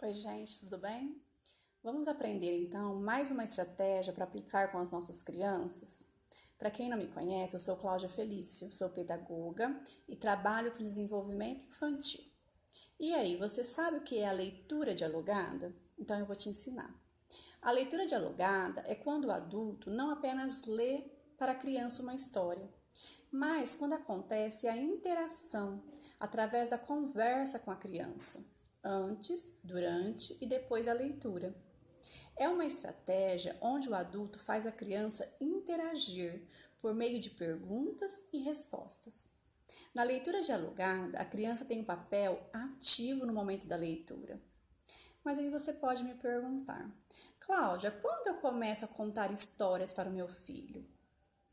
Oi, gente, tudo bem? Vamos aprender então mais uma estratégia para aplicar com as nossas crianças? Para quem não me conhece, eu sou Cláudia Felício, sou pedagoga e trabalho com desenvolvimento infantil. E aí, você sabe o que é a leitura dialogada? Então eu vou te ensinar. A leitura dialogada é quando o adulto não apenas lê para a criança uma história, mas quando acontece a interação através da conversa com a criança, antes, durante e depois da leitura. É uma estratégia onde o adulto faz a criança interagir por meio de perguntas e respostas. Na leitura dialogada, a criança tem um papel ativo no momento da leitura. Mas aí você pode me perguntar, Cláudia, quando eu começo a contar histórias para o meu filho?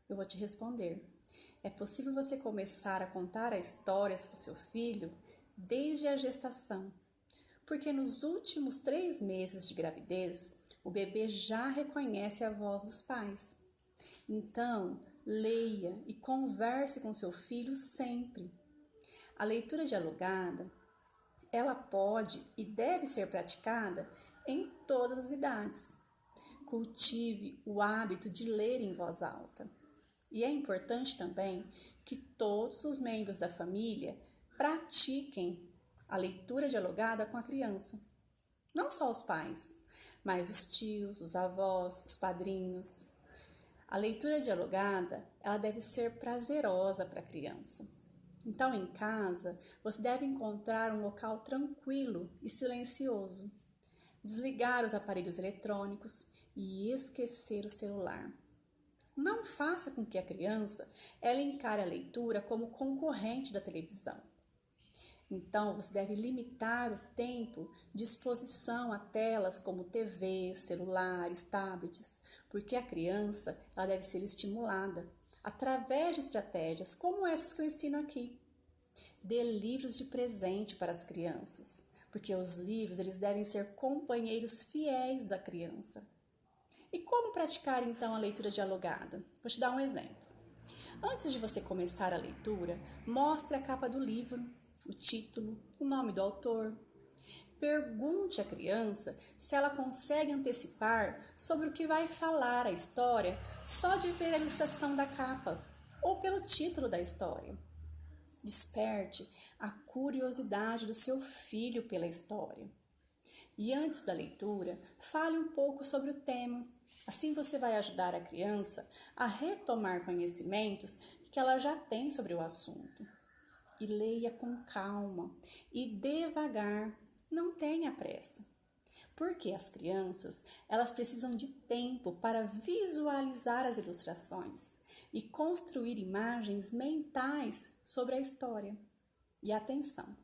Eu vou te responder. É possível você começar a contar histórias para o seu filho desde a gestação, porque nos últimos 3 meses de gravidez, o bebê já reconhece a voz dos pais. Então, leia e converse com seu filho sempre. A leitura dialogada, ela pode e deve ser praticada em todas as idades. Cultive o hábito de ler em voz alta. E é importante também que todos os membros da família pratiquem a leitura dialogada com a criança. Não só os pais, mas os tios, os avós, os padrinhos. A leitura dialogada, ela deve ser prazerosa para a criança. Então, em casa, você deve encontrar um local tranquilo e silencioso. Desligar os aparelhos eletrônicos e esquecer o celular. Não faça com que a criança ela encare a leitura como concorrente da televisão. Então, você deve limitar o tempo de exposição a telas como TV, celulares, tablets, porque a criança ela deve ser estimulada através de estratégias como essas que eu ensino aqui. Dê livros de presente para as crianças, porque os livros eles devem ser companheiros fiéis da criança. E como praticar então a leitura dialogada? Vou te dar um exemplo. Antes de você começar a leitura, mostre a capa do livro, o título, o nome do autor. Pergunte à criança se ela consegue antecipar sobre o que vai falar a história só de ver a ilustração da capa ou pelo título da história. Desperte a curiosidade do seu filho pela história. E antes da leitura, fale um pouco sobre o tema. Assim você vai ajudar a criança a retomar conhecimentos que ela já tem sobre o assunto. E leia com calma e devagar, não tenha pressa. Porque as crianças, elas precisam de tempo para visualizar as ilustrações e construir imagens mentais sobre a história. E atenção!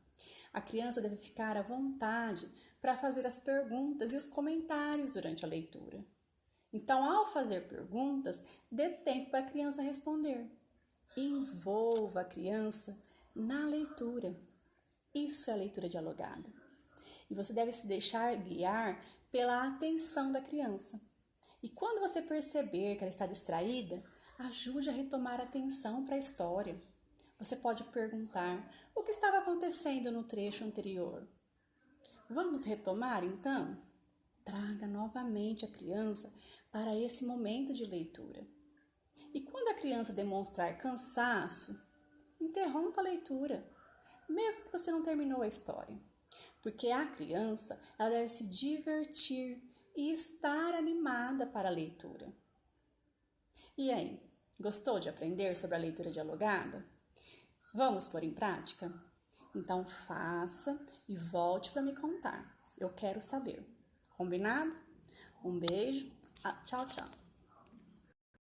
A criança deve ficar à vontade para fazer as perguntas e os comentários durante a leitura. Então, ao fazer perguntas, dê tempo para a criança responder. Envolva a criança na leitura. Isso é a leitura dialogada. E você deve se deixar guiar pela atenção da criança. E quando você perceber que ela está distraída, ajude a retomar a atenção para a história. Você pode perguntar o que estava acontecendo no trecho anterior. Vamos retomar então? Traga novamente a criança para esse momento de leitura. E quando a criança demonstrar cansaço, interrompa a leitura, mesmo que você não terminou a história. Porque a criança ela deve se divertir e estar animada para a leitura. E aí, gostou de aprender sobre a leitura dialogada? Vamos pôr em prática? Então faça e volte para me contar. Eu quero saber. Combinado? Um beijo. Tchau, tchau.